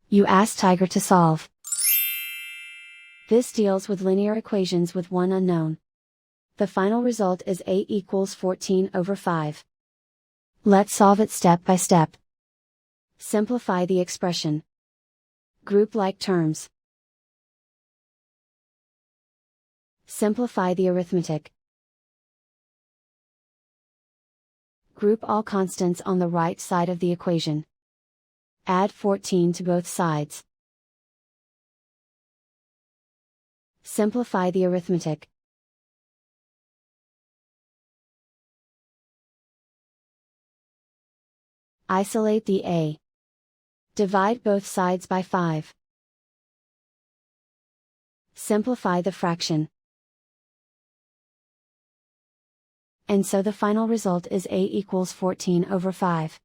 You ask Tiger to solve. This deals with linear equations with one unknown. The final result is 8 equals 14 over 5. Let's solve it step by step. Simplify the expression. Group like terms. Simplify the arithmetic. Group all constants on the right side of the equation. Add 14 to both sides. Simplify the arithmetic. Isolate the a. Divide both sides by 5. Simplify the fraction. And so the final result is a equals 14 over 5.